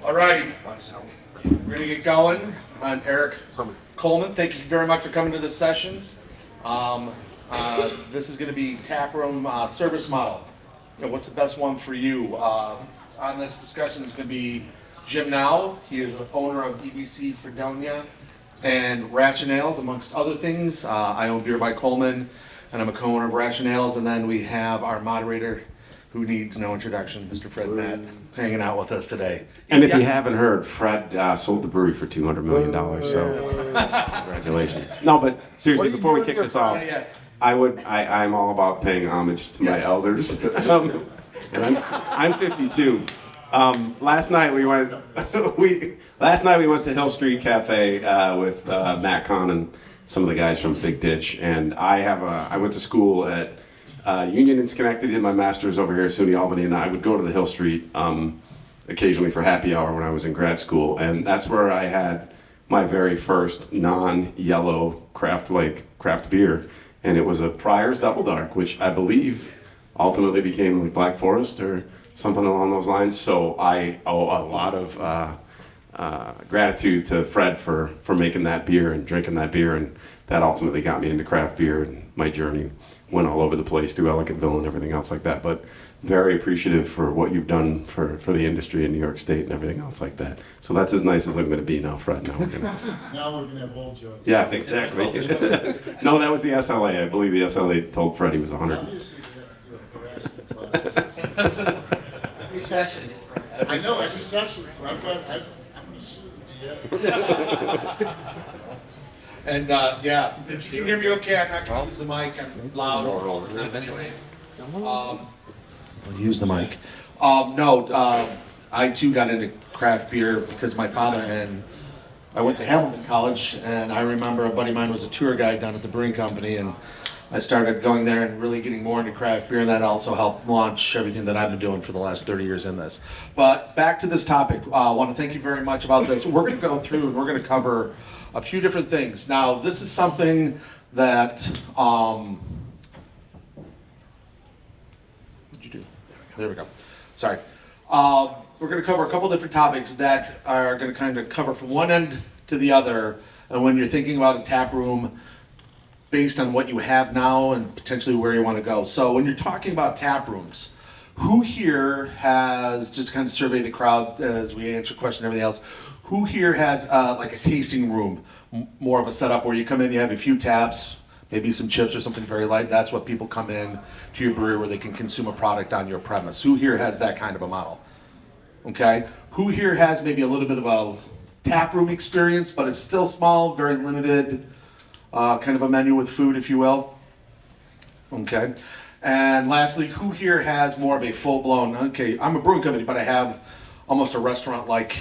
All righty, we're going to get going. I'm Erik Coleman. Thank you very much for coming to this session. This is going to be Taproom service model. What's the best one for you? On this discussion is going to be Jim Now. He is the owner of EBC Fredonia and Rationales, amongst other things. I own Beer by Coleman, and I'm a co-owner of Rationales. And then we have our moderator, who needs no introduction, Mr. Fred Matt, hanging out with us today. And if you haven't heard, Fred sold the brewery for $200 million, so congratulations. No, but seriously, before we kick this off, I'm all about paying homage to my elders. And I'm 52. Last night we went to Hill Street Cafe with Matt Kahn and some of the guys from Big Ditch, and I went to school at Union in Schenectady, did my master's over here at SUNY Albany, and I would go to the Hill Street occasionally for happy hour when I was in grad school, and that's where I had my very first non-yellow craft beer, and it was a Pryor's Double Dark, which I believe ultimately became like Black Forest or something along those lines. So I owe a lot of gratitude to Fred for making that beer and drinking that beer, and that ultimately got me into craft beer, and my journey went all over the place through Elegantville and everything else like that. But very appreciative for what you've done for the industry in New York State and everything else like that. So that's as nice as I'm going to be now, Fred. Now we're going to have old jokes. Yeah, exactly. No, that was the SLA. I believe the SLA told Fred he was 100. Obviously, we have to do a harassment class. Every session. I know, every session, so I'm used to it, yeah. And if you can hear me okay, I'm not going to use the mic. I'm loud. I'll use the mic. I too got into craft beer because my father, and I went to Hamilton College, and I remember a buddy of mine was a tour guide down at the brewing company, and I started going there and really getting more into craft beer, and that also helped launch everything that I've been doing for the last 30 years in this. But back to this topic, I want to thank you very much about this. We're going to go through and we're going to cover a few different things. Now, this is something that, what'd you do? There we go. Sorry. We're going to cover a couple different topics that are going to kind of cover from one end to the other. And when you're thinking about a tap room, based on what you have now and potentially where you want to go. So when you're talking about tap rooms, who here has, just to kind of survey the crowd as we answer questions and everything else, who here has like a tasting room, more of a setup where you come in, you have a few taps, maybe some chips or something very light. That's what people come in to your brewery where they can consume a product on your premise. Who here has that kind of a model? Okay. Who here has maybe a little bit of a tap room experience, but it's still small, very limited, kind of a menu with food, if you will? Okay. And lastly, who here has more of a full-blown, okay, I'm a brewing company, but I have almost a restaurant-like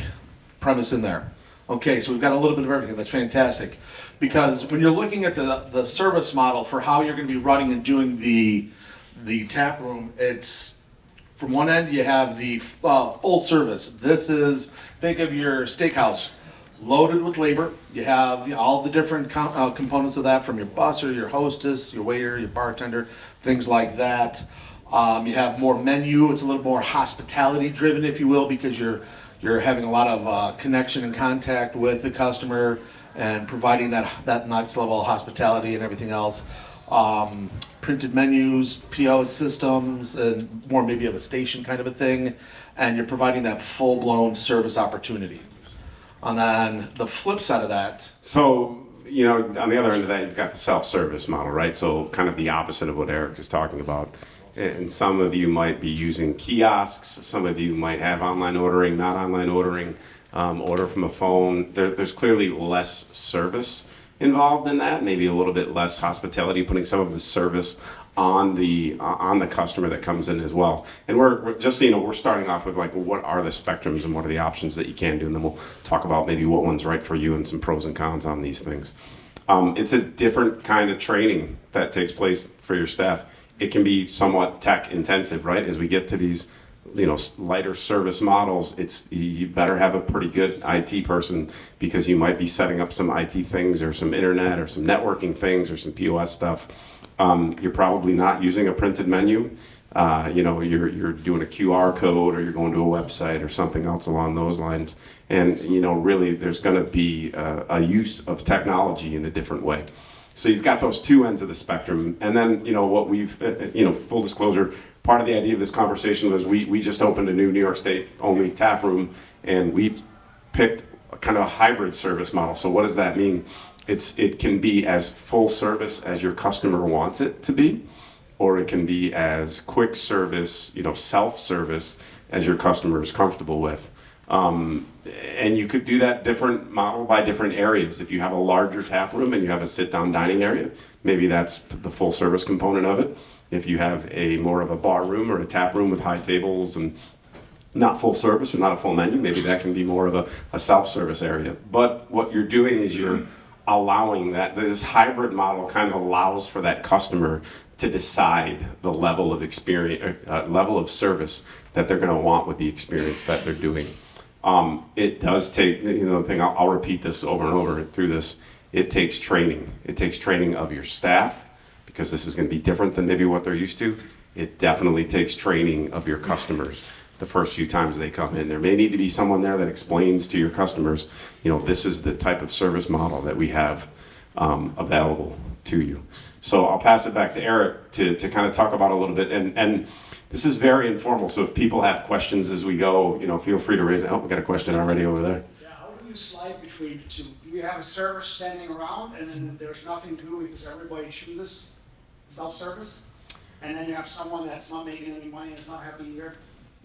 premise in there. Okay, so we've got a little bit of everything. That's fantastic. Because when you're looking at the service model for how you're going to be running and doing the tap room, it's, from one end, you have the full service. This is, think of your steakhouse, loaded with labor. You have all the different components of that, from your busser, your hostess, your waiter, your bartender, things like that. You have more menu. It's a little more hospitality driven, if you will, because you're having a lot of connection and contact with the customer and providing that next level of hospitality and everything else. Printed menus, POS systems, and more maybe of a station kind of a thing. And you're providing that full-blown service opportunity. And then the flip side of that. So, on the other end of that, you've got the self-service model, right? So kind of the opposite of what Erik is talking about. And some of you might be using kiosks. Some of you might have online ordering, not online ordering, order from a phone. There's clearly less service involved in that, maybe a little bit less hospitality, putting some of the service on the customer that comes in as well. And we're just, we're starting off with like, what are the spectrums and what are the options that you can do, and then we'll talk about maybe what one's right for you and some pros and cons on these things. It's a different kind of training that takes place for your staff. It can be somewhat tech intensive, right? As we get to these, lighter service models, you better have a pretty good IT person, because you might be setting up some IT things or some internet or some networking things or some POS stuff. You're probably not using a printed menu. you're doing a QR code or you're going to a website or something else along those lines. And, really there's going to be a use of technology in a different way. So you've got those two ends of the spectrum. And then, what we've, full disclosure, part of the idea of this conversation was we just opened a new New York State only tap room, and we picked a kind of a hybrid service model. So what does that mean? It can be as full service as your customer wants it to be, or it can be as quick service, self-service as your customer is comfortable with. And you could do that different model by different areas. If you have a larger tap room and you have a sit-down dining area, maybe that's the full service component of it. If you have a more of a bar room or a tap room with high tables and not full service or not a full menu, maybe that can be more of a self-service area. But what you're doing is you're allowing that, this hybrid model kind of allows for that customer to decide the level of experience, level of service that they're going to want with the experience that they're doing. It does take, the thing, I'll repeat this over and over through this, it takes training. It takes training of your staff, because this is going to be different than maybe what they're used to. It definitely takes training of your customers the first few times they come in. There may need to be someone there that explains to your customers, this is the type of service model that we have available to you. So I'll pass it back to Erik to kind of talk about a little bit. And this is very informal, so if people have questions as we go, feel free to raise it. Oh, we got a question already over there. Yeah, how do you slide between the two? Do we have a server standing around and then there's nothing to do because everybody chooses self-service? And then you have someone that's not making any money and is not happy either?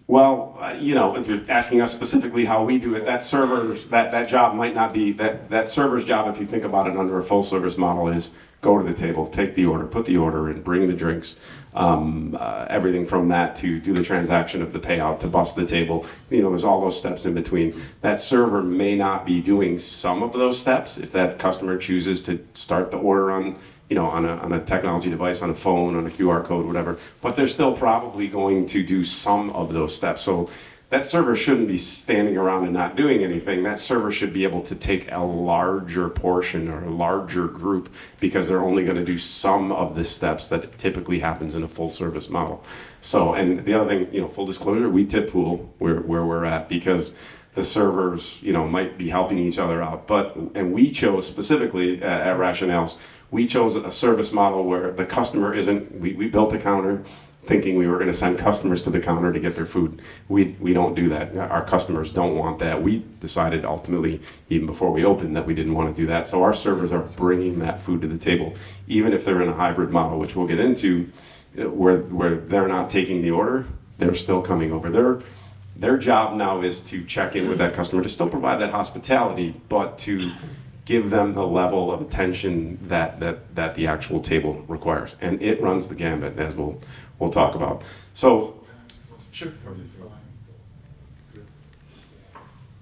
Well, if you're asking us specifically how we do it, that job might not be, that server's job, if you think about it under a full service model, is go to the table, take the order, put the order in, bring the drinks, everything from that to do the transaction of the payout, to bus the table. There's all those steps in between. That server may not be doing some of those steps if that customer chooses to start the order on a technology device, on a phone, on a QR code, whatever, but they're still probably going to do some of those steps. So that server shouldn't be standing around and not doing anything. That server should be able to take a larger portion or a larger group, because they're only going to do some of the steps that typically happens in a full service model. So, and the other thing, full disclosure, we tip pool where we're at, because the servers, might be helping each other out. And we chose specifically at Rationales, we chose a service model where the customer isn't, we built a counter thinking we were going to send customers to the counter to get their food. We don't do that. Our customers don't want that. We decided ultimately, even before we opened, that we didn't want to do that. So our servers are bringing that food to the table, even if they're in a hybrid model, which we'll get into, where they're not taking the order, they're still coming over. Their job now is to check in with that customer, to still provide that hospitality, but to give them the level of attention that the actual table requires. And it runs the gambit, as we'll talk about. So, sure. Because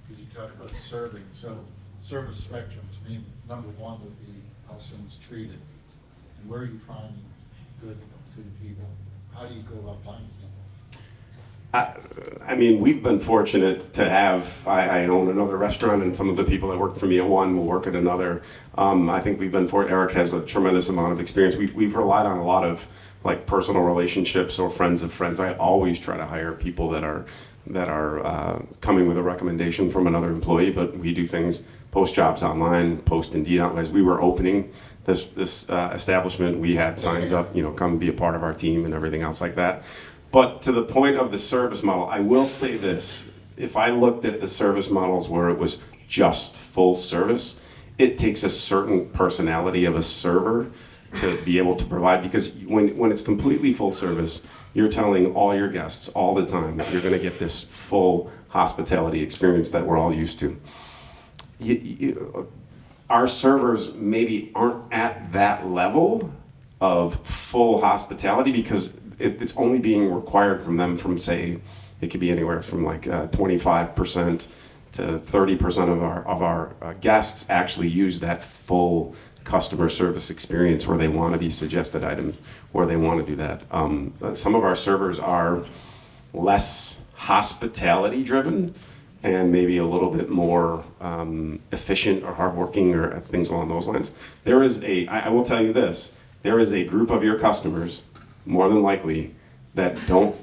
you talk about serving, so service spectrum, to me, number one would be how someone's treated. And where are you finding good people? How do you go about finding them? We've been fortunate to have, I own another restaurant, and some of the people that work for me at one will work at another. I think we've been fortunate. Erik has a tremendous amount of experience. We've relied on a lot of personal relationships or friends of friends. I always try to hire people that are coming with a recommendation from another employee, but we do things, post jobs online, post Indeed online. As we were opening this establishment, we had signs up, come be a part of our team and everything else like that. But to the point of the service model, I will say this. If I looked at the service models where it was just full service, it takes a certain personality of a server to be able to provide, because when it's completely full service, you're telling all your guests all the time that you're going to get this full hospitality experience that we're all used to. Our servers maybe aren't at that level of full hospitality, because it's only being required from them from, say, it could be anywhere from 25% to 30% of our guests actually use that full customer service experience where they want to be suggested items, where they want to do that. Some of our servers are less hospitality driven and maybe a little bit more efficient or hardworking or things along those lines. I will tell you this, there is a group of your customers, more than likely, that don't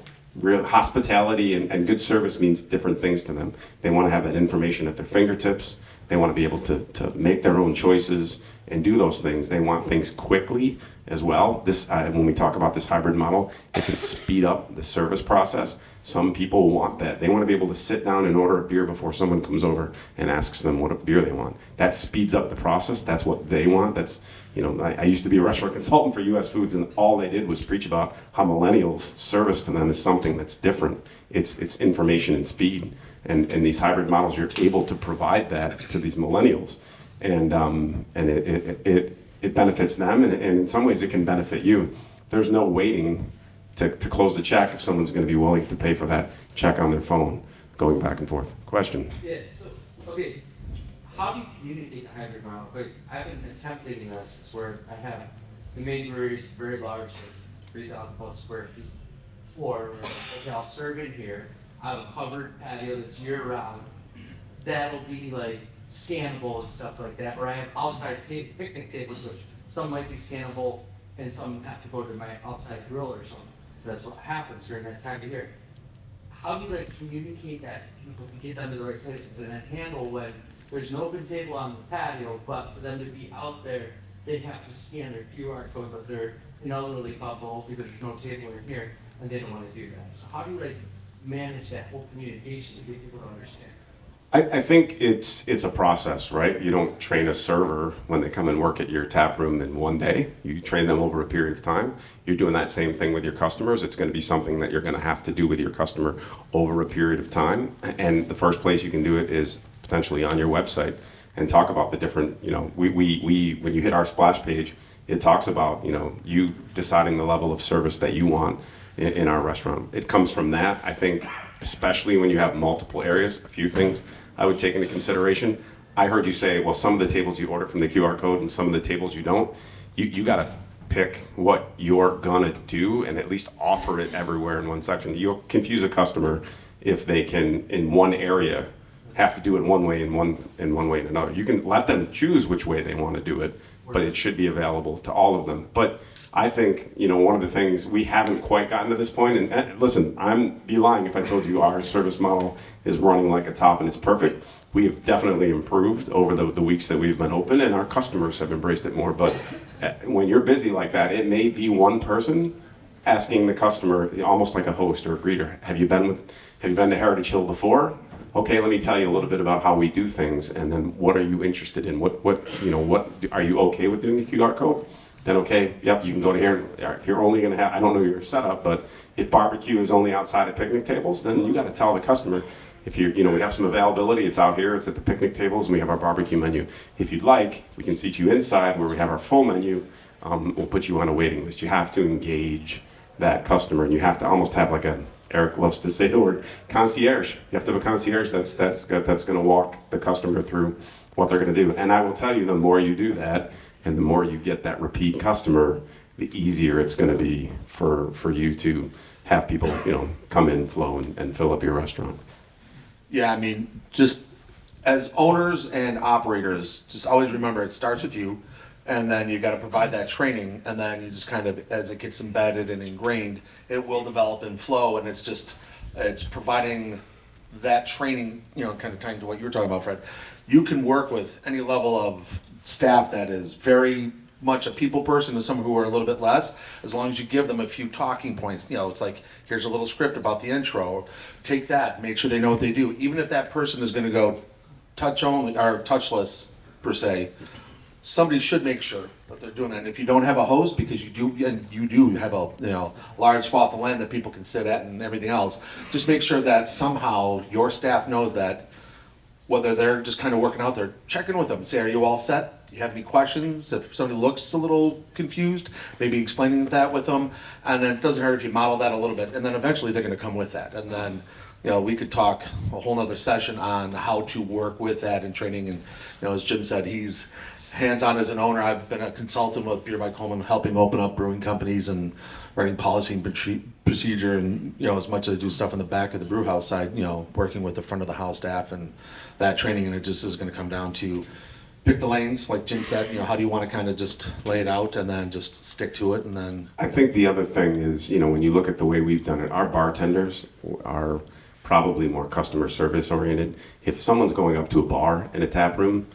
hospitality and good service means different things to them. They want to have that information at their fingertips. They want to be able to make their own choices and do those things. They want things quickly as well. When we talk about this hybrid model, it can speed up the service process. Some people want that. They want to be able to sit down and order a beer before someone comes over and asks them what beer they want. That speeds up the process. That's what they want. I used to be a restaurant consultant for US Foods, and all they did was preach about how millennials' service to them is something that's different. It's information and speed. And these hybrid models, you're able to provide that to these millennials. And it benefits them, and in some ways it can benefit you. There's no waiting to close the check if someone's going to be willing to pay for that check on their phone, going back and forth. Question? Yeah, so, okay, how do you communicate the hybrid model? Like, I've been attempting this where I have the main breweries, very large, like 3,000 plus square feet floor, where, okay, I'll serve in here. I have a covered patio that's year round. That'll be like scannable and stuff like that, where I have outside picnic tables, which some might be scannable and some have to go to my outside grill or something. That's what happens during that time of year. How do you like communicate that to people to get them to the right places and then handle when there's an open table on the patio, but for them to be out there, they have to scan their QR code, but they're in an elderly couple because there's no table in here and they don't want to do that. So how do you like manage that whole communication to get people to understand? I think it's a process, right? You don't train a server when they come and work at your tap room in one day. You train them over a period of time. You're doing that same thing with your customers. It's going to be something that you're going to have to do with your customer over a period of time. And the first place you can do it is potentially on your website and talk about the different, when you hit our splash page, it talks about, you deciding the level of service that you want in our restaurant. It comes from that. I think, especially when you have multiple areas, a few things I would take into consideration. I heard you say, well, some of the tables you order from the QR code and some of the tables you don't. You got to pick what you're gonna do and at least offer it everywhere in one section. You'll confuse a customer if they can, in one area, have to do it one way and one way in another. You can let them choose which way they want to do it, but it should be available to all of them. But I think, one of the things, we haven't quite gotten to this point, and listen, I'd be lying if I told you our service model is running like a top and it's perfect. We have definitely improved over the weeks that we've been open, and our customers have embraced it more. But when you're busy like that, it may be one person asking the customer, almost like a host or a greeter, have you been to Heritage Hill before? Okay, let me tell you a little bit about how we do things, and then what are you interested in? What are you okay with doing the QR code? Then okay, yep, you can go to here. If you're only gonna have, I don't know your setup, but if barbecue is only outside at picnic tables, then you got to tell the customer, if we have some availability, it's out here, it's at the picnic tables, and we have our barbecue menu. If you'd like, we can seat you inside where we have our full menu. We'll put you on a waiting list. You have to engage that customer, and you have to almost have like Erik loves to say the word concierge. You have to have a concierge that's going to walk the customer through what they're going to do. And I will tell you, the more you do that, and the more you get that repeat customer, the easier it's going to be for you to have people, come in, flow, and fill up your restaurant. Yeah, I mean, just as owners and operators, just always remember it starts with you, and then you got to provide that training, and then you just kind of, as it gets embedded and ingrained, it will develop and flow, and it's providing that training, kind of tying to what you were talking about, Fred. You can work with any level of staff that is very much a people person to some who are a little bit less, as long as you give them a few talking points. It's like, here's a little script about the intro. Take that, make sure they know what they do. Even if that person is going to go touch only or touchless per se, somebody should make sure that they're doing that. And if you don't have a host, because you do have a large swath of land that people can sit at and everything else, just make sure that somehow your staff knows that, whether they're just kind of working out there, checking with them, say, are you all set? Do you have any questions? If somebody looks a little confused, maybe explaining that with them. And then it doesn't hurt if you model that a little bit, and then eventually they're going to come with that. And then, we could talk a whole nother session on how to work with that and training. And, as Jim said, he's hands-on as an owner. I've been a consultant with Beer by Coleman, helping open up brewing companies and writing policy and procedure. And, as much as I do stuff in the back of the brew house side, working with the front of the house staff and that training. And it just is going to come down to pick the lanes, like Jim said, how do you want to kind of just lay it out and then just stick to it and then. I think the other thing is, when you look at the way we've done it, our bartenders are probably more customer service oriented. If someone's going up to a bar in a tap room,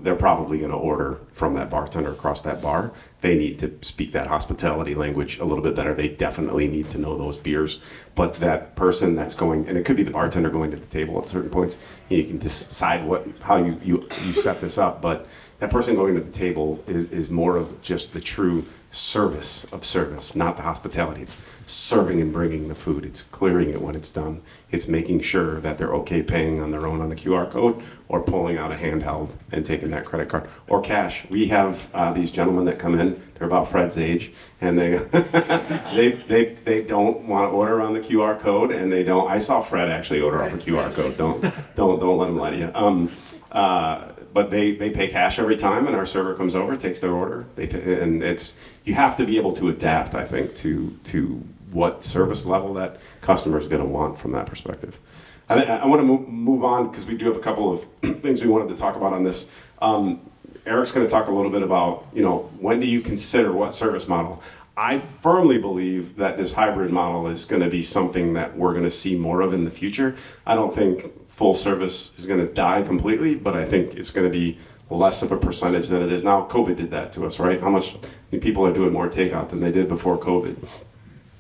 they're probably going to order from that bartender across that bar. They need to speak that hospitality language a little bit better. They definitely need to know those beers. But that person that's going, and it could be the bartender going to the table at certain points, you can decide how you set this up. But that person going to the table is more of just the true service of service, not the hospitality. It's serving and bringing the food. It's clearing it when it's done. It's making sure that they're okay paying on their own on the QR code or pulling out a handheld and taking that credit card or cash. We have these gentlemen that come in. They're about Fred's age, and they they don't want to order on the QR code, and they don't. I saw Fred actually order off a QR code. Don't let him lie to you. But they pay cash every time, and our server comes over, takes their order. And you have to be able to adapt, I think, to what service level that customer is going to want from that perspective. I want to move on because we do have a couple of things we wanted to talk about on this. Erik's going to talk a little bit about, when do you consider what service model? I firmly believe that this hybrid model is going to be something that we're going to see more of in the future. I don't think full service is going to die completely, but I think it's going to be less of a percentage than it is now. COVID did that to us, right? How much people are doing more takeout than they did before COVID.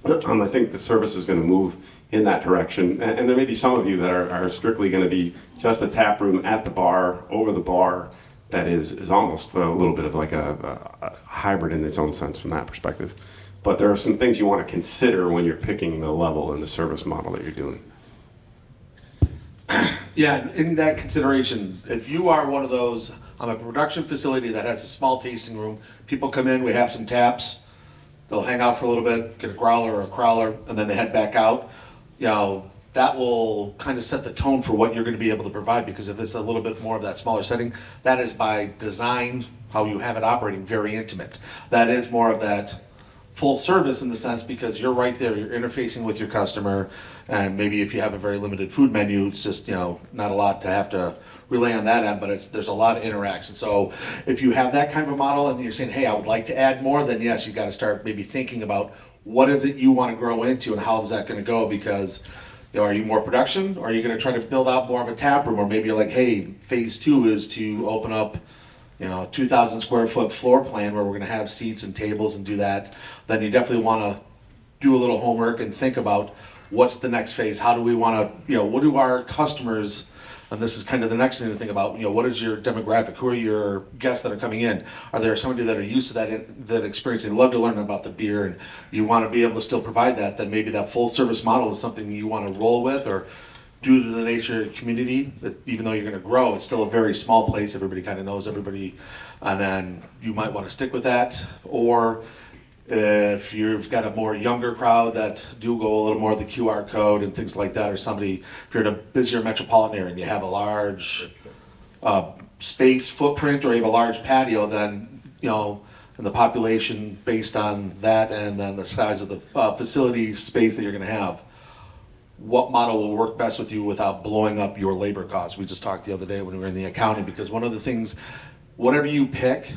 I think the service is going to move in that direction. And there may be some of you that are strictly going to be just a tap room at the bar, over the bar, that is almost a little bit of like a hybrid in its own sense from that perspective. But there are some things you want to consider when you're picking the level and the service model that you're doing. Yeah, in that consideration, if you are one of those, I'm a production facility that has a small tasting room, people come in, we have some taps, they'll hang out for a little bit, get a growler or a crowler, and then they head back out. That will kind of set the tone for what you're going to be able to provide, because if it's a little bit more of that smaller setting, that is by design, how you have it operating, very intimate. That is more of that full service in the sense because you're right there, you're interfacing with your customer, and maybe if you have a very limited food menu, it's just not a lot to have to relay on that end, but there's a lot of interaction. So if you have that kind of a model and you're saying, hey, I would like to add more, then yes, you got to start maybe thinking about what is it you want to grow into and how is that going to go, because are you more production, or are you going to try to build out more of a tap room, or maybe you're like, hey, phase 2 is to open up 2,000 square foot floor plan where we're going to have seats and tables and do that. Then you definitely want to do a little homework and think about what's the next phase. How do we want to, what do our customers, and this is kind of the next thing to think about, what is your demographic? Who are your guests that are coming in? Are there somebody that are used to that experience and love to learn about the beer, and you want to be able to still provide that? Then maybe that full service model is something you want to roll with, or due to the nature of the community, that even though you're going to grow, it's still a very small place. Everybody kind of knows everybody, and then you might want to stick with that. Or if you've got a more younger crowd that do go a little more of the QR code and things like that, or somebody, if you're in a busier metropolitan area and you have a large space footprint, or you have a large patio, then and the population based on that, and then the size of the facility space that you're going to have, what model will work best with you without blowing up your labor costs? We just talked the other day when we were in the accounting, because one of the things, whatever you pick,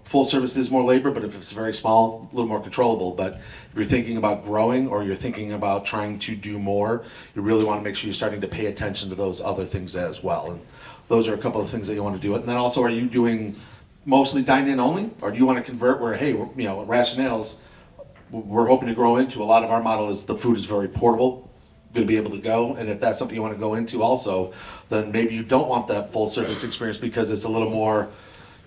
full service is more labor, but if it's very small, a little more controllable. But if you're thinking about growing, or you're thinking about trying to do more, you really want to make sure you're starting to pay attention to those other things as well. And those are a couple of things that you want to do. And then also, are you doing mostly dine-in only, or do you want to convert where, hey, rationales, we're hoping to grow into, a lot of our model is the food is very portable, going to be able to go, and if that's something you want to go into also, then maybe you don't want that full service experience because it's a little more,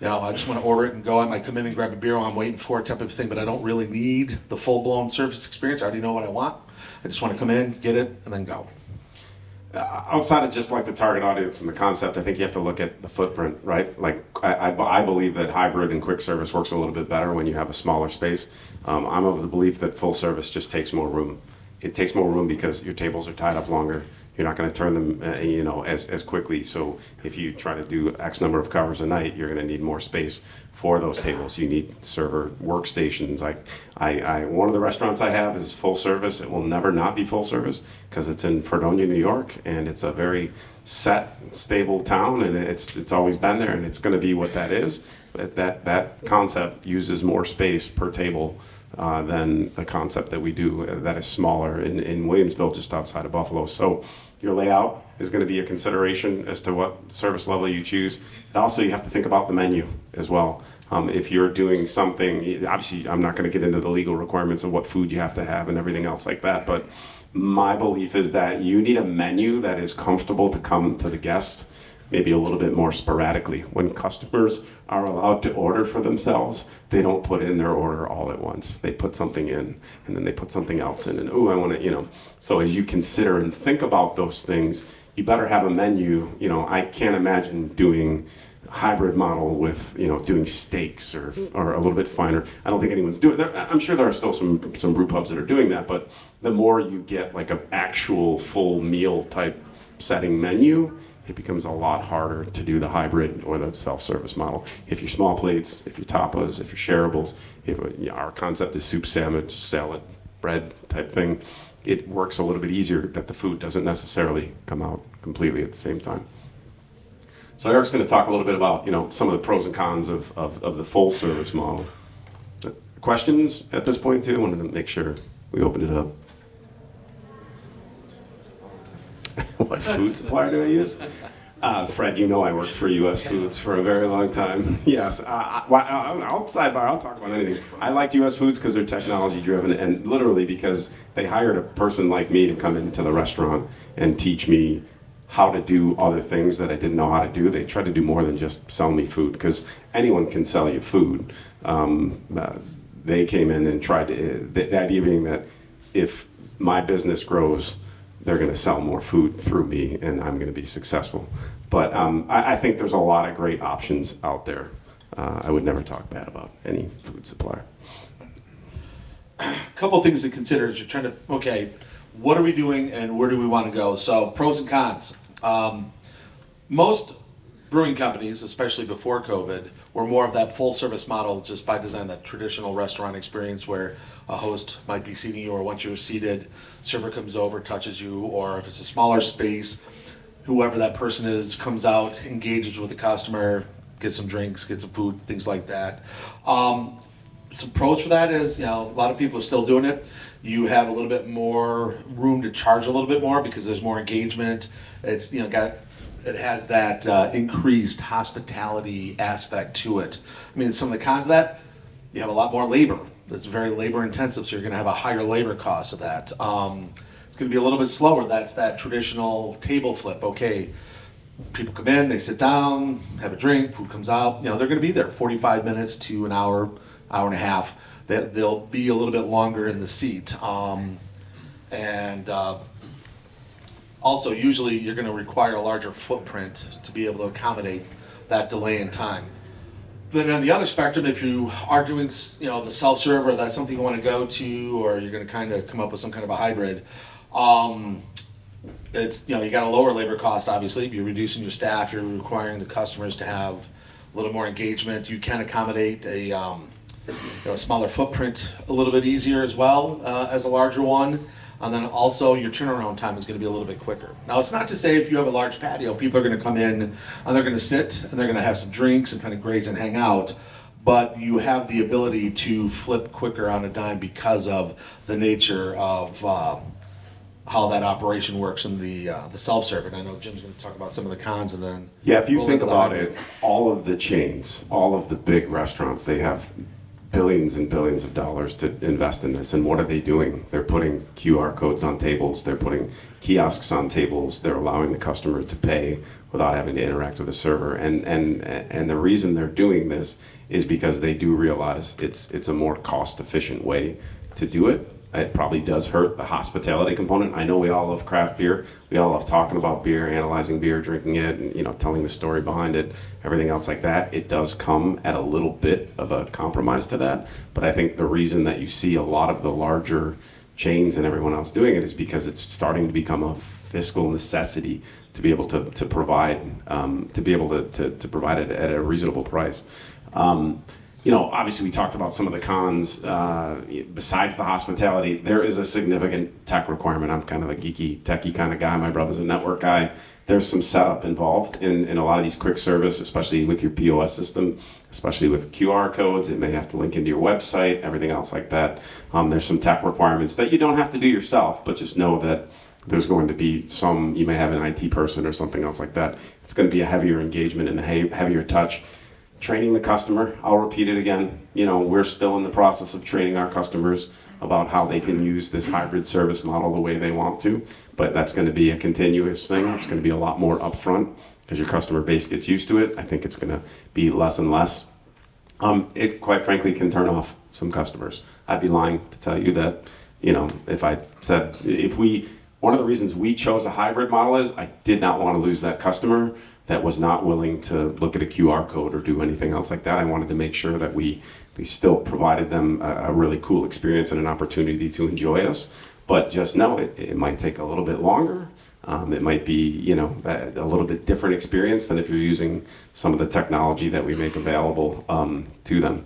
I just want to order it and go. I might come in and grab a beer while I'm waiting for it type of thing, but I don't really need the full-blown service experience. I already know what I want. I just want to come in, get it, and then go. Outside of just like the target audience and the concept, I think you have to look at the footprint, right? Like I believe that hybrid and quick service works a little bit better when you have a smaller space. I'm of the belief that full service just takes more room. It takes more room because your tables are tied up longer. You're not going to turn them, as quickly. So if you try to do X number of covers a night, you're going to need more space for those tables. You need server workstations. One of the restaurants I have is full service. It will never not be full service because it's in Fredonia, New York, and it's a very set, stable town, and it's always been there, and it's going to be what that is. But that concept uses more space per table than the concept that we do that is smaller in Williamsville, just outside of Buffalo. So your layout is going to be a consideration as to what service level you choose. And also, you have to think about the menu as well. If you're doing something, obviously, I'm not going to get into the legal requirements of what food you have to have and everything else like that, but my belief is that you need a menu that is comfortable to come to the guest, maybe a little bit more sporadically. When customers are allowed to order for themselves, they don't put in their order all at once. They put something in, and then they put something else in, and I want to, So as you consider and think about those things, you better have a menu. I can't imagine doing hybrid model with doing steaks or a little bit finer. I don't think anyone's doing that. I'm sure there are still some brew pubs that are doing that, but the more you get like an actual full meal type setting menu, it becomes a lot harder to do the hybrid or the self-service model. If you're small plates, if you're tapas, if you're shareables, if our concept is soup, sandwich, salad, bread type thing, it works a little bit easier that the food doesn't necessarily come out completely at the same time. So Erik's going to talk a little bit about some of the pros and cons of the full service model. Questions at this point too? I wanted to make sure we opened it up. What food supplier do I use? Fred, I worked for U.S. Foods for a very long time. Yes, I'll sidebar, I'll talk about anything. I liked U.S. Foods because they're technology driven, and literally because they hired a person like me to come into the restaurant and teach me how to do other things that I didn't know how to do. They tried to do more than just sell me food, because anyone can sell you food. They came in and tried to, the idea being that if my business grows, they're going to sell more food through me, and I'm going to be successful. But I think there's a lot of great options out there. I would never talk bad about any food supplier. A couple things to consider as you're trying to, okay, what are we doing and where do we want to go? So pros and cons. Most brewing companies, especially before COVID, were more of that full service model just by design, that traditional restaurant experience where a host might be seating you, or once you're seated, server comes over, touches you, or if it's a smaller space, whoever that person is comes out, engages with the customer, gets some drinks, gets some food, things like that. Some pros for that is, a lot of people are still doing it. You have a little bit more room to charge a little bit more because there's more engagement. It's, it has that increased hospitality aspect to it. I mean, some of the cons of that, you have a lot more labor. It's very labor intensive, so you're going to have a higher labor cost of that. It's going to be a little bit slower. That's that traditional table flip. Okay, people come in, they sit down, have a drink, food comes out. They're going to be there 45 minutes to an hour, hour and a half. They'll be a little bit longer in the seat. Also, usually you're going to require a larger footprint to be able to accommodate that delay in time. Then on the other spectrum, if you are doing, the self-serve, or that's something you want to go to, or you're going to kind of come up with some kind of a hybrid, it's, you got a lower labor cost, obviously. You're reducing your staff, you're requiring the customers to have a little more engagement. You can accommodate a smaller footprint a little bit easier as well as a larger one. And then also your turnaround time is going to be a little bit quicker. Now, it's not to say if you have a large patio, people are going to come in and they're going to sit and they're going to have some drinks and kind of graze and hang out. But you have the ability to flip quicker on a dime because of the nature of how that operation works in the self-serve. And I know Jim's going to talk about some of the cons, and then if you think about it, all of the chains, all of the big restaurants, they have billions and billions of dollars to invest in this. And what are they doing? They're putting QR codes on tables. They're putting kiosks on tables. They're allowing the customer to pay without having to interact with the server. And the reason they're doing this is because they do realize it's a more cost-efficient way to do it. It probably does hurt the hospitality component. I know we all love craft beer. We all love talking about beer, analyzing beer, drinking it, and telling the story behind it, everything else like that. It does come at a little bit of a compromise to that. But I think the reason that you see a lot of the larger chains and everyone else doing it is because it's starting to become a fiscal necessity to be able to provide to provide it at a reasonable price. Obviously we talked about some of the cons. Besides the hospitality, there is a significant tech requirement. I'm kind of a geeky, techie kind of guy. My brother's a network guy. There's some setup involved in a lot of these quick service, especially with your POS system, especially with QR codes. It may have to link into your website, everything else like that. There's some tech requirements that you don't have to do yourself, but just know that there's going to be you may have an IT person or something else like that. It's going to be a heavier engagement and a heavier touch. Training the customer, I'll repeat it again, we're still in the process of training our customers about how they can use this hybrid service model the way they want to, but that's going to be a continuous thing. It's going to be a lot more upfront as your customer base gets used to it. I think it's going to be less and less. It quite frankly can turn off some customers. I'd be lying to tell you that, if I said, one of the reasons we chose a hybrid model is I did not want to lose that customer that was not willing to look at a QR code or do anything else like that. I wanted to make sure that we still provided them a really cool experience and an opportunity to enjoy us. But just know it might take a little bit longer. It might be, a little bit different experience than if you're using some of the technology that we make available to them.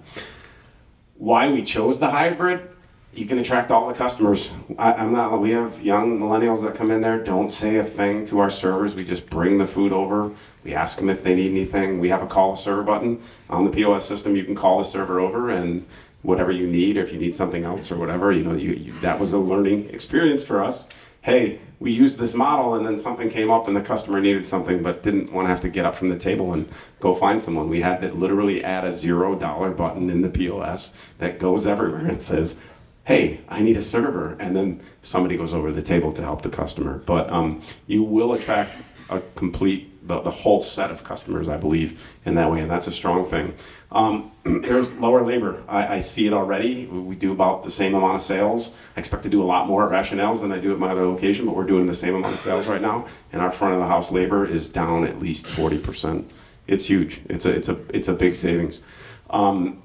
Why we chose the hybrid? You can attract all the customers. We have young millennials that come in there, don't say a thing to our servers. We just bring the food over. We ask them if they need anything. We have a call a server button on the POS system. You can call the server over and whatever you need, or if you need something else or whatever, that was a learning experience for us. Hey, we used this model and then something came up and the customer needed something but didn't want to have to get up from the table and go find someone. We had to literally add a $0 button in the POS that goes everywhere and says, hey, I need a server, and then somebody goes over to the table to help the customer. But you will attract the whole set of customers, I believe, in that way, and that's a strong thing. There's lower labor. I see it already. We do about the same amount of sales. I expect to do a lot more at Rationales than I do at my other location, but we're doing the same amount of sales right now, and our front of the house labor is down at least 40%. It's huge. It's a big savings.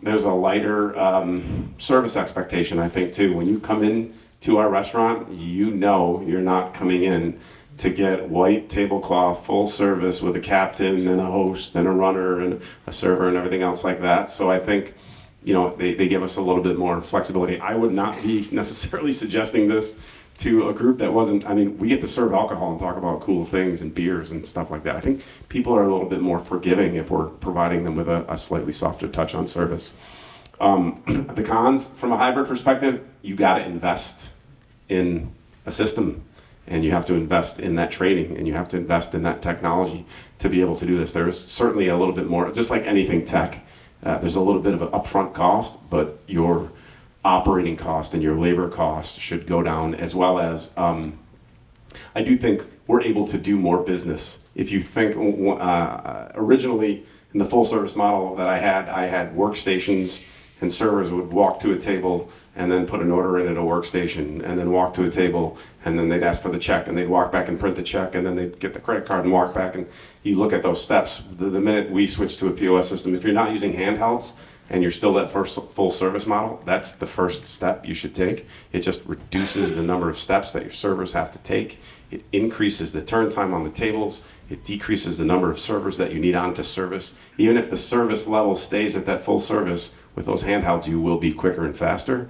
There's a lighter service expectation, I think, too. When you come in to our restaurant, you're not coming in to get white tablecloth, full service with a captain and a host and a runner and a server and everything else like that. So I think, they give us a little bit more flexibility. I would not be necessarily suggesting this to a group that wasn't, we get to serve alcohol and talk about cool things and beers and stuff like that. I think people are a little bit more forgiving if we're providing them with a slightly softer touch on service. The cons, from a hybrid perspective, you got to invest in a system, and you have to invest in that training, and you have to invest in that technology to be able to do this. There is certainly a little bit more, just like anything tech, there's a little bit of an upfront cost, but your operating cost and your labor cost should go down, as well as I do think we're able to do more business. If you think originally in the full service model that I had workstations and servers would walk to a table and then put an order in at a workstation and then walk to a table and then they'd ask for the check and they'd walk back and print the check and then they'd get the credit card and walk back. And you look at those steps, the minute we switch to a POS system, if you're not using handhelds and you're still that first full service model, that's the first step you should take. It just reduces the number of steps that your servers have to take. It increases the turn time on the tables. It decreases the number of servers that you need on to service. Even if the service level stays at that full service, with those handhelds, you will be quicker and faster.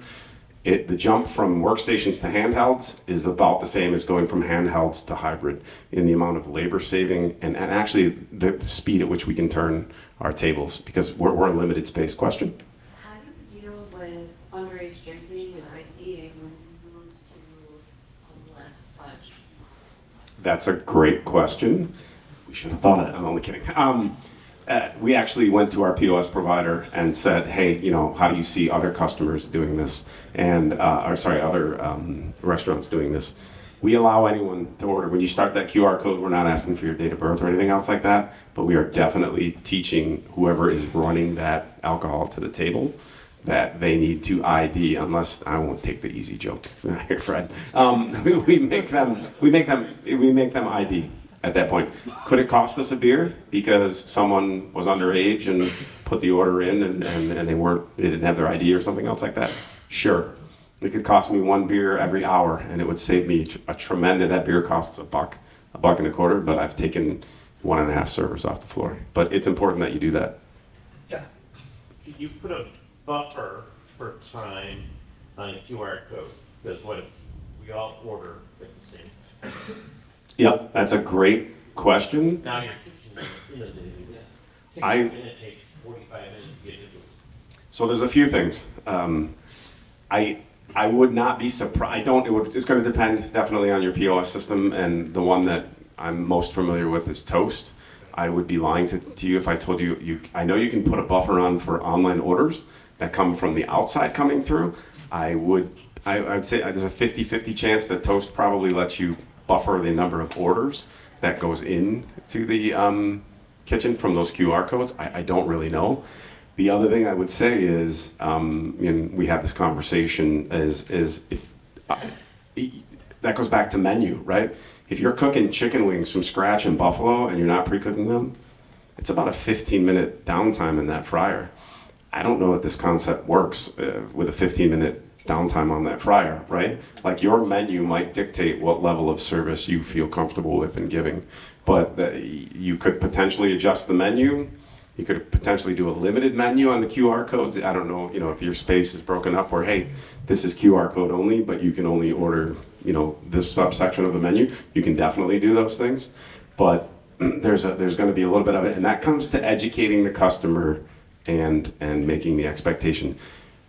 The jump from workstations to handhelds is about the same as going from handhelds to hybrid in the amount of labor saving and actually the speed at which we can turn our tables, because we're a limited space. Question? How do you deal with underage drinking and IDing when you move to a less touch? That's a great question. We should have thought of it. I'm only kidding. We actually went to our POS provider and said, hey, how do you see other customers doing this? And, other restaurants doing this. We allow anyone to order. When you start that QR code, we're not asking for your date of birth or anything else like that, but we are definitely teaching whoever is running that alcohol to the table that they need to ID, unless I won't take the easy joke here, Fred. We make them ID. At that point, could it cost us a beer because someone was underage and put the order in and they didn't have their ID or something else like that? Sure. It could cost me one beer every hour and it would save me a tremendous, that beer costs $1.25, but I've taken 1.5 servers off the floor. But it's important that you do that. Yeah. could you put a buffer for time on a QR code? Because what if we all order at the same time? Yep, that's a great question. Now your kitchen is inundated. I- And it takes 45 minutes to get into it. So there's a few things. I would not be surprised. It's going to depend definitely on your POS system, and the one that I'm most familiar with is Toast. I would be lying to you if I told you, I know you can put a buffer on for online orders that come from the outside coming through. I'd say there's a 50-50 chance that Toast probably lets you buffer the number of orders that goes in to the kitchen from those QR codes. I don't really know. The other thing I would say is, and we had this conversation, is if that goes back to menu, right? If you're cooking chicken wings from scratch in Buffalo and you're not pre-cooking them, it's about a 15-minute downtime in that fryer. I don't know that this concept works with a 15-minute downtime on that fryer, right? Like your menu might dictate what level of service you feel comfortable with in giving, but you could potentially adjust the menu. You could potentially do a limited menu on the QR codes. I don't know, if your space is broken up where, hey, this is QR code only, but you can only order, this subsection of the menu. You can definitely do those things, but there's going to be a little bit of it, and that comes to educating the customer and making the expectation.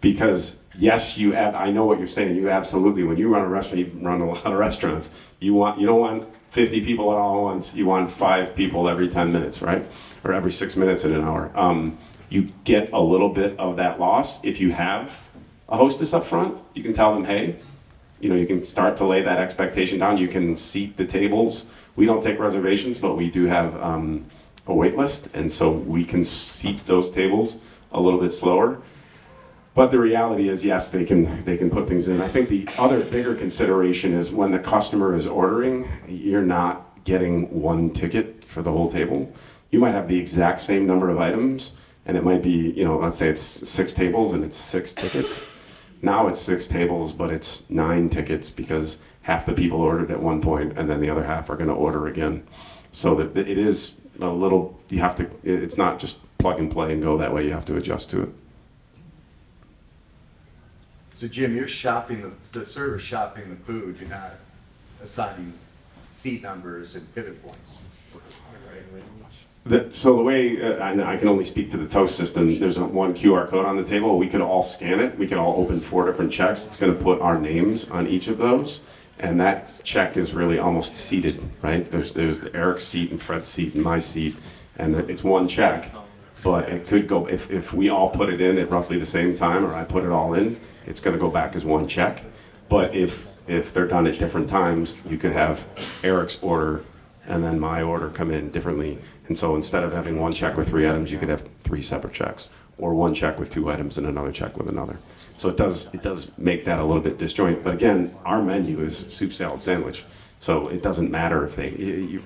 Because yes, I know what you're saying. You absolutely, when you run a restaurant, you run a lot of restaurants. You don't want 50 people at all at once. You want 5 people every 10 minutes, right? Or every 6 minutes in an hour. You get a little bit of that loss. If you have a hostess up front, you can tell them, hey, you can start to lay that expectation down. You can seat the tables. We don't take reservations, but we do have a wait list, and so we can seat those tables a little bit slower. But the reality is, yes, they can put things in. I think the other bigger consideration is when the customer is ordering, you're not getting one ticket for the whole table. You might have the exact same number of items, and it might be, let's say it's 6 tables and it's 6 tickets. Now it's 6 tables, but it's 9 tickets because half the people ordered at one point, and then the other half are going to order again. So that it is a little. It's not just plug and play and go that way. You have to adjust to it. So Jim, you're shopping the server's shopping the food. You're not assigning seat numbers and pivot points. So the way, I can only speak to the Toast system, there's one QR code on the table. We could all scan it. We could all open 4 different checks. It's going to put our names on each of those. And that check is really almost seated, right? There's the Erik's seat and Fred's seat and my seat. And it's one check. But it could go, if we all put it in at roughly the same time, or I put it all in, it's going to go back as one check. But if they're done at different times, you could have Erik's order and then my order come in differently. And so instead of having one check with 3 items, you could have 3 separate checks, or one check with 2 items and another check with another. So it does make that a little bit disjoint. But again, our menu is soup, salad, sandwich. So it doesn't matter if we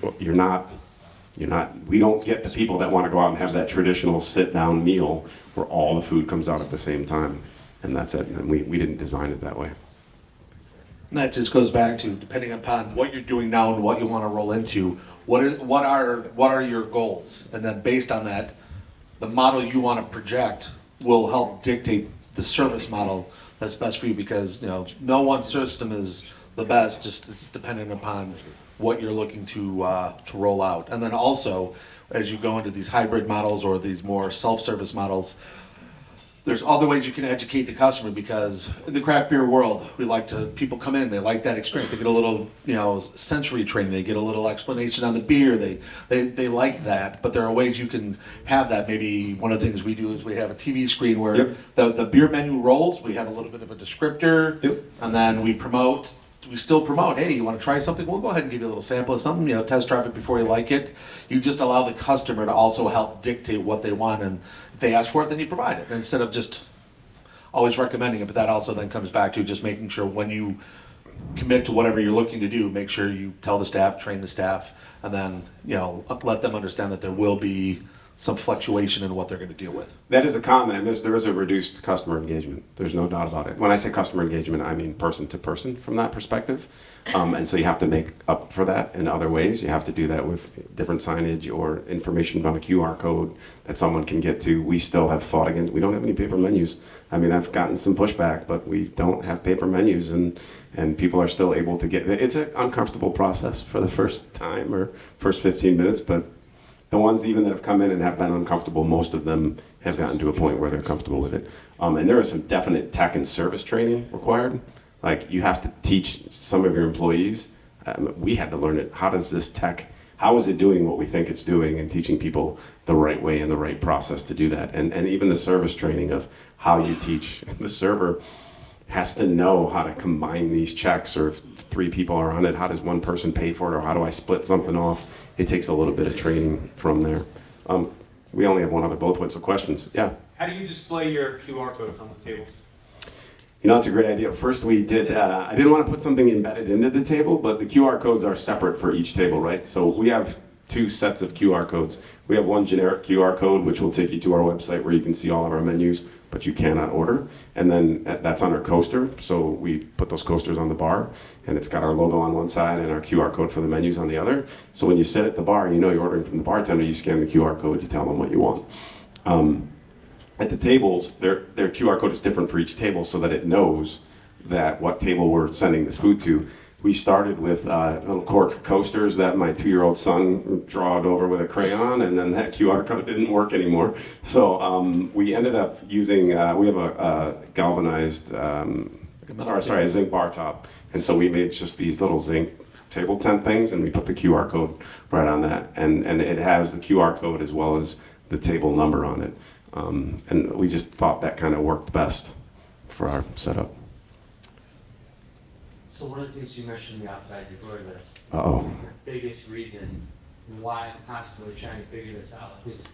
don't get the people that want to go out and have that traditional sit-down meal where all the food comes out at the same time. And that's it. And we didn't design it that way. And that just goes back to, depending upon what you're doing now and what you want to roll into, what are your goals? And then based on that, the model you want to project will help dictate the service model that's best for you, because no one system is the best, just it's dependent upon what you're looking to roll out. And then also, as you go into these hybrid models or these more self-service models, there's other ways you can educate the customer, because in the craft beer world, people come in, they like that experience. They get a little, sensory training. They get a little explanation on the beer. They like that, but there are ways you can have that. Maybe one of the things we do is we have a TV screen where the beer menu rolls. We have a little bit of a descriptor, and then we still promote, hey, you want to try something? We'll go ahead and give you a little sample of something, test drive it before you like it. You just allow the customer to also help dictate what they want, and if they ask for it, then you provide it, instead of just always recommending it. But that also then comes back to just making sure when you commit to whatever you're looking to do, make sure you tell the staff, train the staff, and then, let them understand that there will be some fluctuation in what they're going to deal with. That is a comment I missed. There is a reduced customer engagement. There's no doubt about it. When I say customer engagement, I mean person to person from that perspective. And so you have to make up for that in other ways. You have to do that with different signage or information on a QR code that someone can get to. We still have fought against, we don't have any paper menus. I mean, I've gotten some pushback, but we don't have paper menus, and people are still able to get, it's an uncomfortable process for the first time or first 15 minutes, but the ones even that have come in and have been uncomfortable, most of them have gotten to a point where they're comfortable with it. And there is some definite tech and service training required. Like, you have to teach some of your employees. We had to learn it. How does this tech, how is it doing what we think it's doing, and teaching people the right way and the right process to do that. And even the service training of how you teach the server has to know how to combine these checks, or if 3 people are on it, how does one person pay for it, or how do I split something off? It takes a little bit of training from there. We only have one other bullet point, so questions? Yeah? How do you display your QR codes on the tables? You know, it's a great idea. First we did, I didn't want to put something embedded into the table, but the QR codes are separate for each table, right? So we have 2 sets of QR codes. We have one generic QR code, which will take you to our website where you can see all of our menus, but you cannot order. And then that's on our coaster. So we put those coasters on the bar, and it's got our logo on one side and our QR code for the menus on the other. So when you sit at the bar, you know you're ordering from the bartender, you scan the QR code, you tell them what you want. At the tables, their QR code is different for each table so that it knows that what table we're sending this food to. We started with little cork coasters that my 2-year-old son drawed over with a crayon, and then that QR code didn't work anymore. So we ended up using, we have a galvanized, a zinc bar top. And so we made just these little zinc table tent things, and we put the QR code right on that. And it has the QR code as well as the table number on it. And we just thought that kind of worked best for our setup. So one of the things you mentioned on the outside your door list Uh-oh. is the biggest reason why I'm constantly trying to figure this out. Is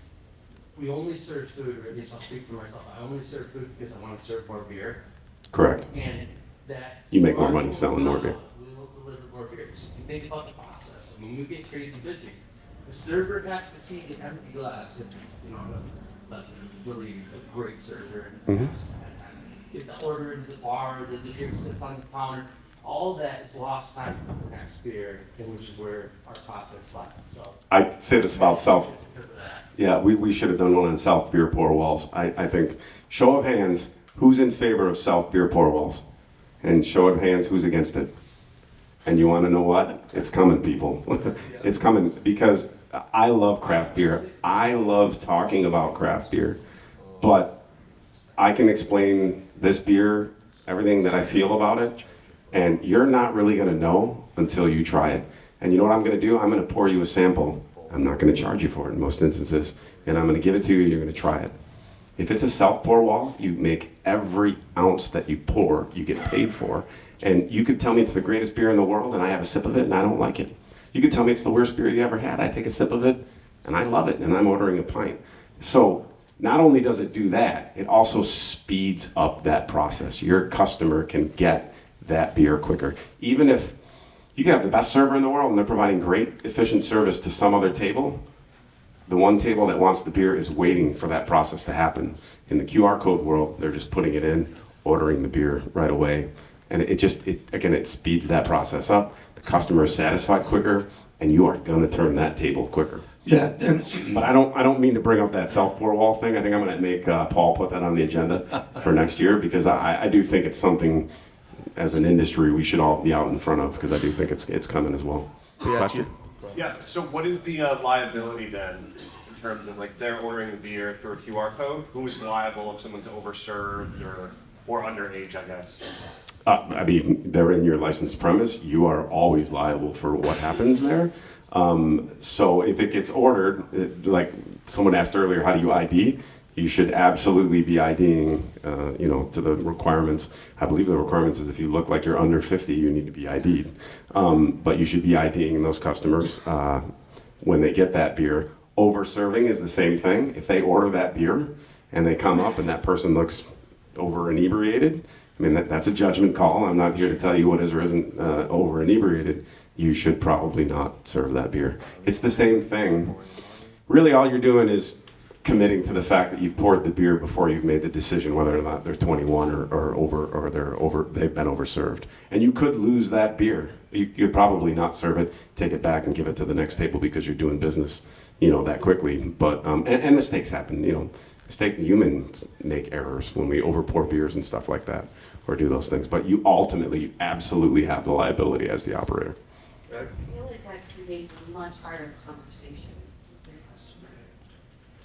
we only serve food, or at least I'll speak for myself, I only serve food because I want to serve more beer. Correct. And that You make more money selling more beer. We will deliver more beer. So if you think about the process, I mean, we get crazy busy. The server has to see the empty glass, and you know, that's really a great server. And get the order into the bar, the drink sits on the counter. All of that is lost time for the next beer, and which is where our profits lie. So I'd say this about self. it's because of that. Yeah, we should have done one on self beer pour walls. I think, show of hands, who's in favor of self beer pour walls? And show of hands, who's against it? And you want to know what? It's coming, people. It's coming, because I love craft beer. I love talking about craft beer. But I can explain this beer, everything that I feel about it, and you're not really going to know until you try it. And you know what I'm going to do? I'm going to pour you a sample. I'm not going to charge you for it in most instances. And I'm going to give it to you, and you're going to try it. If it's a self-pour wall, you make every ounce that you pour, you get paid for. And you could tell me it's the greatest beer in the world, and I have a sip of it, and I don't like it. You could tell me it's the worst beer you ever had. I take a sip of it, and I love it, and I'm ordering a pint. So not only does it do that, it also speeds up that process. Your customer can get that beer quicker. Even if you can have the best server in the world and they're providing great, efficient service to some other table, the one table that wants the beer is waiting for that process to happen. In the QR code world, they're just putting it in, ordering the beer right away. And it speeds that process up. The customer is satisfied quicker, and you are gonna turn that table quicker. Yeah, But I don't mean to bring up that self-pour wall thing. I think I'm gonna make Paul put that on the agenda for next year, because I do think it's something, as an industry, we should all be out in front of, because I do think it's coming as well. Question? Yeah, so what is the liability then, in terms of like they're ordering the beer through a QR code? Who is liable if someone's overserved or underage, I guess? I mean, they're in your licensed premise. You are always liable for what happens there. So if it gets ordered, like someone asked earlier, how do you ID? You should absolutely be IDing, to the requirements. I believe the requirements is if you look like you're under 50, you need to be ID'd. But you should be IDing those customers when they get that beer. Overserving is the same thing. If they order that beer and they come up and that person looks over inebriated, I mean, that's a judgment call. I'm not here to tell you what is or isn't over inebriated. You should probably not serve that beer. It's the same thing. Really, all you're doing is committing to the fact that you've poured the beer before you've made the decision whether or not they're 21 or they've been overserved. And you could lose that beer. You could probably not serve it, take it back and give it to the next table because you're doing business, that quickly. But and mistakes happen. Humans make errors when we overpour beers and stuff like that, or do those things. But you absolutely have the liability as the operator. I feel like that creates a much harder conversation with your customer.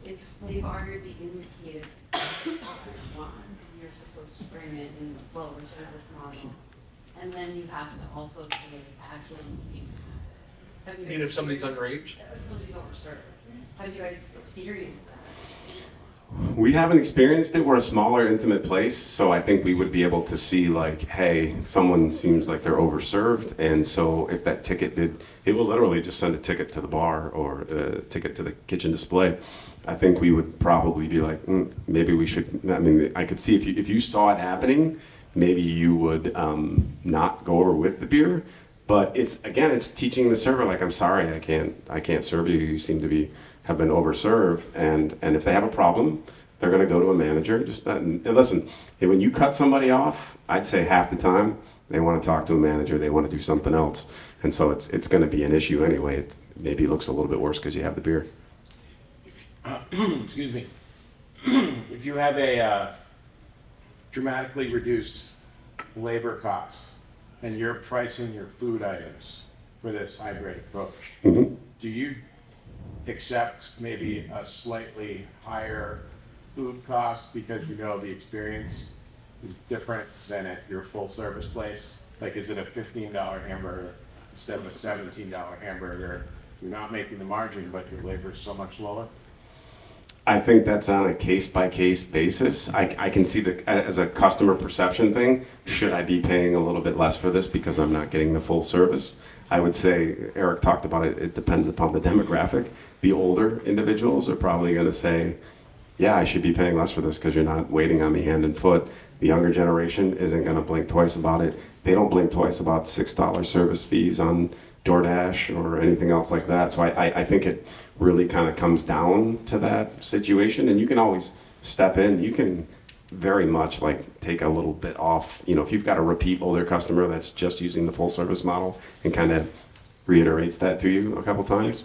If they've already indicated what they want, and you're supposed to bring it in a slower service model, and then you have to also say, actually, You mean if somebody's underage? if somebody's overserved. How do you guys experience that? We haven't experienced it. We're a smaller, intimate place, so I think we would be able to see, like, hey, someone seems like they're overserved, and so if that ticket it will literally just send a ticket to the bar or a ticket to the kitchen display. I think we would probably be like, maybe we should. I mean, I could see if you saw it happening, maybe you would not go over with the beer. But it's teaching the server, like, I'm sorry, I can't serve you. You seem to have been overserved, and if they have a problem, they're going to go to a manager. And listen, when you cut somebody off, I'd say half the time they want to talk to a manager, they want to do something else, and so it's going to be an issue anyway. It maybe looks a little bit worse because you have the beer. Excuse me. If you have a dramatically reduced labor costs and you're pricing your food items for this hybrid approach, do you accept maybe a slightly higher food cost because the experience is different than at your full service place? Like, is it a $15 hamburger instead of a $17 hamburger? You're not making the margin, but your labor is so much lower? I think that's on a case-by-case basis. I can see as a customer perception thing, should I be paying a little bit less for this because I'm not getting the full service? I would say, Erik talked about it, it depends upon the demographic. The older individuals are probably going to say, yeah, I should be paying less for this because you're not waiting on me hand and foot. The younger generation isn't going to blink twice about it. They don't blink twice about $6 service fees on DoorDash or anything else like that. So I think it really kind of comes down to that situation, and you can always step in. You can very much like take a little bit off. If you've got a repeat older customer that's just using the full service model and kind of reiterates that to you a couple times,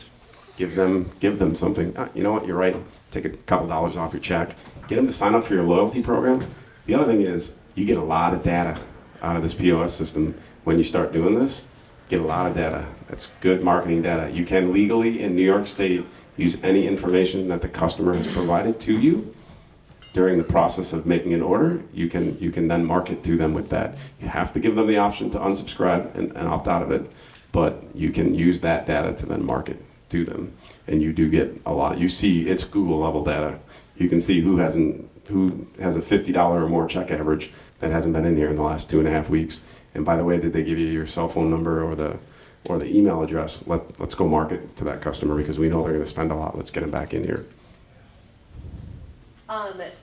give them something. You know what? You're right. Take a couple dollars off your check. Get them to sign up for your loyalty program. The other thing is you get a lot of data out of this POS system when you start doing this. Get a lot of data. That's good marketing data. You can legally in New York State use any information that the customer has provided to you during the process of making an order. You can then market to them with that. You have to give them the option to unsubscribe and opt out of it, but you can use that data to then market to them, and you do get a lot. You see, it's Google level data. You can see who has a $50 or more check average that hasn't been in here in the last 2.5 weeks. And by the way, did they give you your cell phone number or the email address? Let's go market to that customer because we know they're going to spend a lot. Let's get them back in here.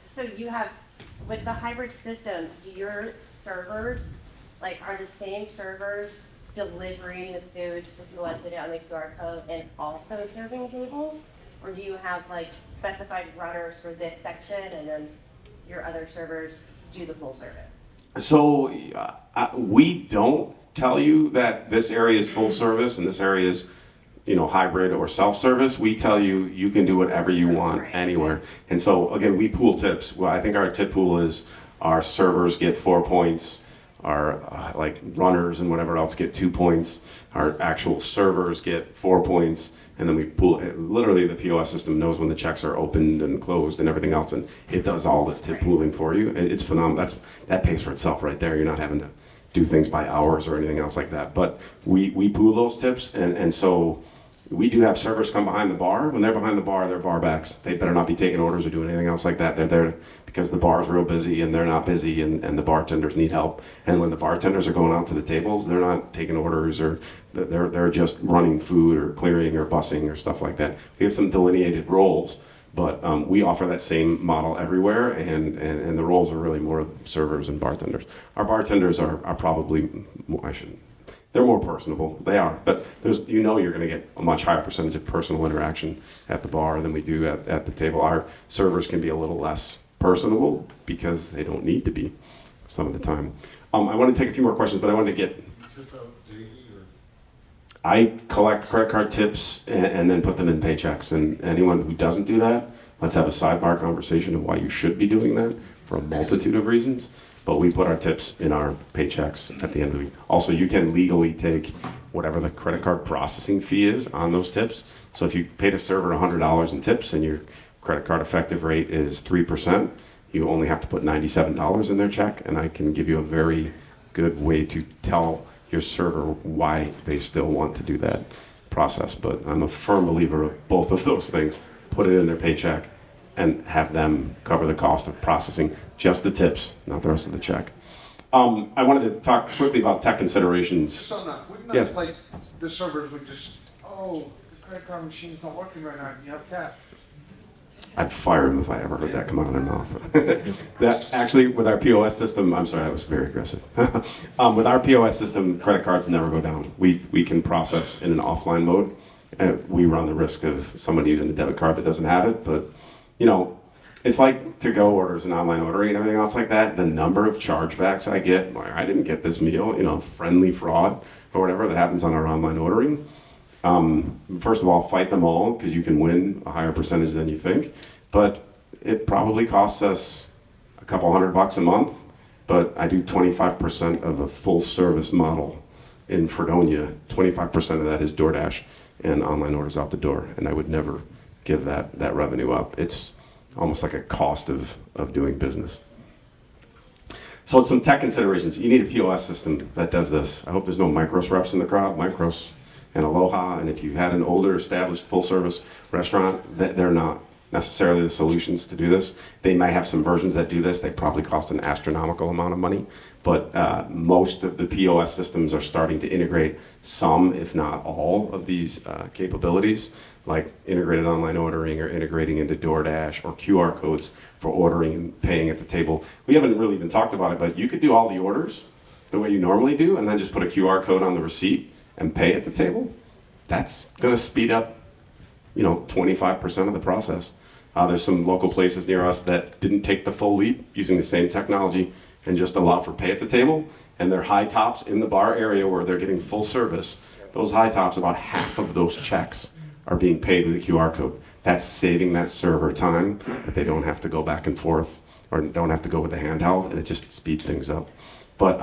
So you have, with the hybrid system, do your servers, are the same servers delivering the food to the people that put it on the QR code and also serving tables? Or do you have specified runners for this section and then your other servers do the full service? So we don't tell you that this area is full service and this area is, hybrid or self-service. We tell you you can do whatever you want anywhere. And so again, we pool tips. Well, I think our tip pool is our servers get 4 points, our runners and whatever else get 2 points, our actual servers get 4 points, and then we pool. Literally, the POS system knows when the checks are opened and closed and everything else, and it does all the tip pooling for you. It's phenomenal. That pays for itself right there. You're not having to do things by hours or anything else like that. But we pool those tips, and so we do have servers come behind the bar. When they're behind the bar, they're bar backs. They better not be taking orders or doing anything else like that. They're there because the bar's real busy and they're not busy, and the bartenders need help. And when the bartenders are going out to the tables, they're not taking orders, or they're just running food or clearing or bussing or stuff like that. We have some delineated roles, but we offer that same model everywhere, and the roles are really more servers and bartenders. Our bartenders are probably, They're more personable. They are, but you're going to get a much higher percentage of personal interaction at the bar than we do at the table. Our servers can be a little less personable because they don't need to be some of the time. I want to take a few more questions, but I want to get. Tip out daily or? I collect credit card tips and then put them in paychecks. And anyone who doesn't do that, let's have a sidebar conversation of why you should be doing that for a multitude of reasons. But we put our tips in our paychecks at the end of the week. Also, you can legally take whatever the credit card processing fee is on those tips. So if you paid a server $100 in tips and your credit card effective rate is 3%, you only have to put $97 in their check. And I can give you a very good way to tell your server why they still want to do that process. But I'm a firm believer of both of those things. Put it in their paycheck and have them cover the cost of processing just the tips, not the rest of the check. I wanted to talk quickly about tech considerations. Just on that, wouldn't Yeah. that like the servers would just, oh, the credit card machine's not working right now, you have cash. I'd fire them if I ever heard that come out of their mouth. That actually, with our POS system, I'm sorry, I was very aggressive. With our POS system, credit cards never go down. We can process in an offline mode. We run the risk of somebody using a debit card that doesn't have it, but you know, it's like to-go orders and online ordering and everything else like that. The number of chargebacks I get, like, I didn't get this meal, you know, friendly fraud or whatever that happens on our online ordering. First of all, fight them all because you can win a higher percentage than you think. But it probably costs us a couple $100 a month. But I do 25% of a full service model in Fredonia. 25% of that is DoorDash and online orders out the door. And I would never give that revenue up. It's almost like a cost of doing business. So some tech considerations. You need a POS system that does this. I hope there's no Micros reps in the crowd. Micros and Aloha, and if you had an older established full service restaurant, they're not necessarily the solutions to do this. They might have some versions that do this. They probably cost an astronomical amount of money, but most of the POS systems are starting to integrate some, if not all, of these capabilities, like integrated online ordering or integrating into DoorDash or QR codes for ordering and paying at the table. We haven't really even talked about it, but you could do all the orders the way you normally do and then just put a QR code on the receipt and pay at the table. That's gonna speed up 25% of the process. There's some local places near us that didn't take the full leap using the same technology and just allow for pay at the table. And their high tops in the bar area where they're getting full service, those high tops, about half of those checks are being paid with a QR code. That's saving that server time that they don't have to go back and forth or don't have to go with the handheld, and it just speeds things up. But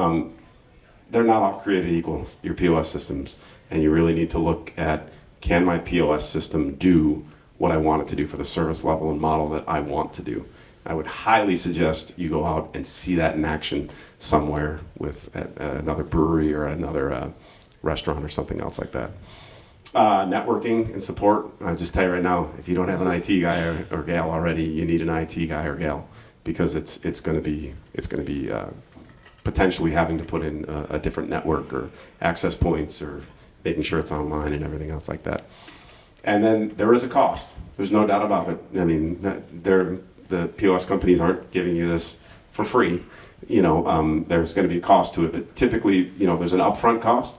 they're not all created equal, your POS systems. And you really need to look at, can my POS system do what I want it to do for the service level and model that I want to do? I would highly suggest you go out and see that in action somewhere at another brewery or another restaurant or something else like that. Networking and support. I just tell you right now, if you don't have an IT guy or gal already, you need an IT guy or gal, because it's going to be potentially having to put in a different network or access points or making sure it's online and everything else like that. And then there is a cost. There's no doubt about it. I mean, the POS companies aren't giving you this for free. There's going to be a cost to it, but typically, there's an upfront cost.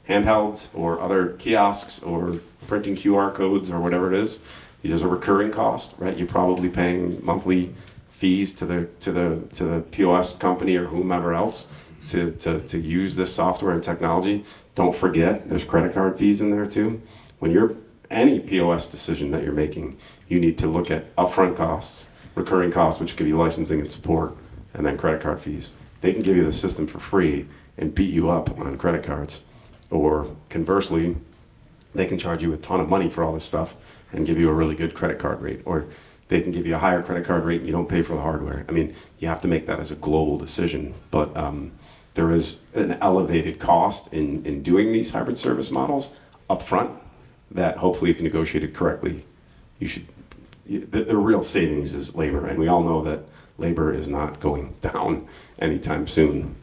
Handhelds or other kiosks or printing QR codes or whatever it is, there's a recurring cost, right? You're probably paying monthly fees to the POS company or whomever else to use this software and technology. Don't forget, there's credit card fees in there too. When any POS decision that you're making, you need to look at upfront costs, recurring costs, which could be licensing and support, and then credit card fees. They can give you the system for free and beat you up on credit cards. Or conversely, they can charge you a ton of money for all this stuff and give you a really good credit card rate. Or they can give you a higher credit card rate and you don't pay for the hardware. I mean, you have to make that as a global decision. But there is an elevated cost in doing these hybrid service models up front that hopefully, if negotiated correctly, the real savings is labor. And we all know that labor is not going down anytime soon.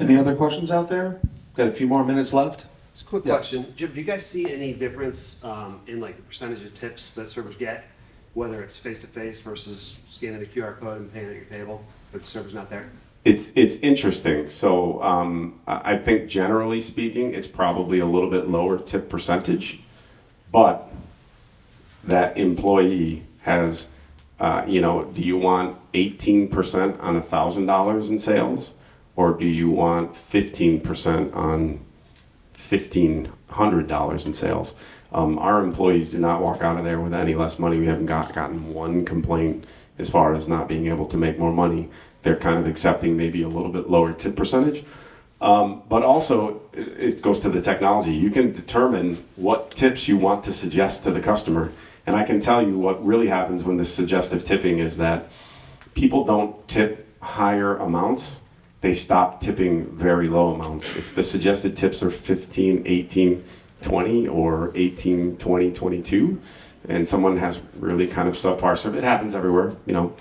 Any other questions out there? Got a few more minutes left. Just a quick question. Jim, do you guys see any difference in like the percentage of tips that servers get, whether it's face-to-face versus scanning a QR code and paying at your table, but the server's not there? It's interesting. So I think generally speaking, it's probably a little bit lower tip percentage, but that employee has, do you want 18% on $1,000 in sales, or do you want 15% on $1,500 in sales? Our employees do not walk out of there with any less money. We haven't gotten one complaint as far as not being able to make more money. They're kind of accepting maybe a little bit lower tip percentage. But also, it goes to the technology. You can determine what tips you want to suggest to the customer. And I can tell you what really happens when this suggestive tipping is that people don't tip higher amounts. They stop tipping very low amounts. If the suggested tips are 15, 18, 20, or 18, 20, 22, and someone has really kind of subpar service, it happens everywhere. You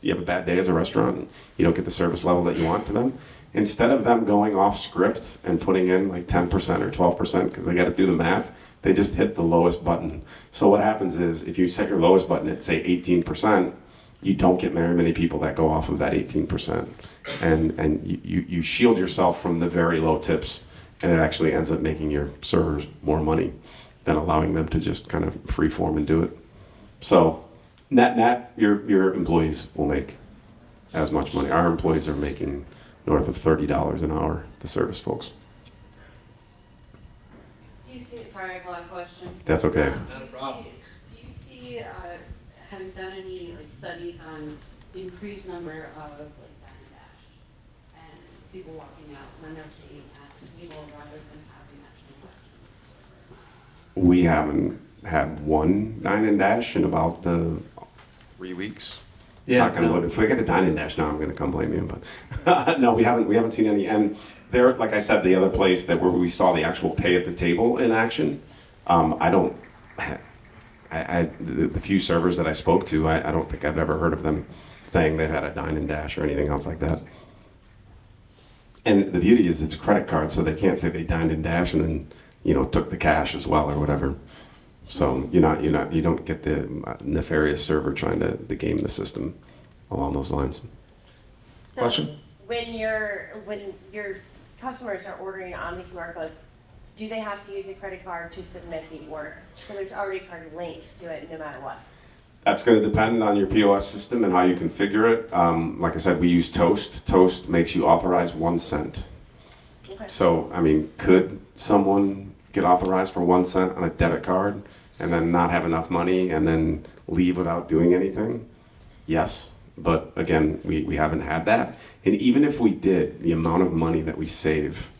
have a bad day as a restaurant, and you don't get the service level that you want to them. Instead of them going off script and putting in like 10% or 12% because they got to do the math, they just hit the lowest button. So what happens is if you set your lowest button at say 18%, you don't get very many people that go off of that 18%. And you shield yourself from the very low tips, and it actually ends up making your servers more money than allowing them to just kind of free form and do it. So net, your employees will make as much money. Our employees are making north of $30 an hour, the service folks. Do you see, sorry, I have a lot of questions. That's okay. Not a problem. Do you see, having done any like studies on increased number of like Dine and Dash and people walking out when they're taking at people rather than having that transaction? We haven't had one Dine and Dash in about 3 weeks. Yeah, Knock on wood. If we get a Dine and Dash now, I'm going to come blame you. But no, we haven't seen any. And there, like I said, the other place where we saw the actual pay at the table in action, the few servers that I spoke to, I don't think I've ever heard of them saying they've had a Dine and Dash or anything else like that. And the beauty is it's credit card, so they can't say they dined and dash and then took the cash as well or whatever. So you don't get the nefarious server trying to game the system along those lines. So Question? When your customers are ordering on the QR code, do they have to use a credit card to submit the order? So there's already a card linked to it no matter what. That's going to depend on your POS system and how you configure it. Like I said, we use Toast. Toast makes you authorize 1 cent. Okay. So, could someone get authorized for 1 cent on a debit card and then not have enough money and then leave without doing anything? Yes. But again, we haven't had that. And even if we did, the amount of money that we save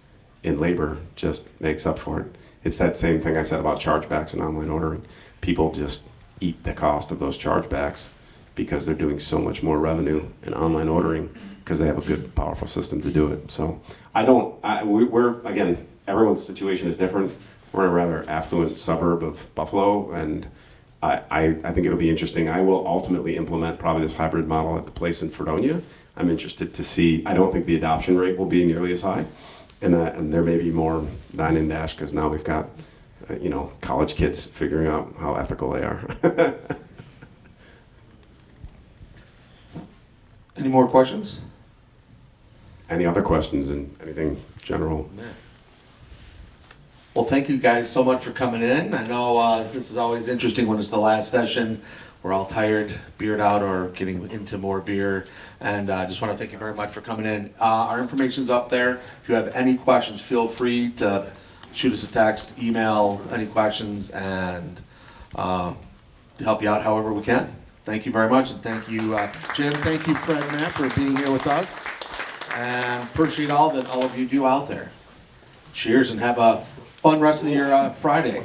in labor just makes up for it. It's that same thing I said about chargebacks and online ordering. People just eat the cost of those chargebacks because they're doing so much more revenue in online ordering because they have a good, powerful system to do it. So we're again, everyone's situation is different. We're in a rather affluent suburb of Buffalo, and I think it'll be interesting. I will ultimately implement probably this hybrid model at the place in Fredonia. I'm interested to see. I don't think the adoption rate will be nearly as high, and there may be more Dine and Dash because now we've got college kids figuring out how ethical they are. Any more questions? Any other questions and anything general? Well, thank you guys so much for coming in. I know this is always interesting when it's the last session. We're all tired, beered out, or getting into more beer. And I just want to thank you very much for coming in. Our information's up there. If you have any questions, feel free to shoot us a text, email, any questions, and to help you out however we can. Thank you very much, and thank you, Jim. Thank you, Fred and Matt, for being here with us. And appreciate all that all of you do out there. Cheers, and have a fun rest of your Friday.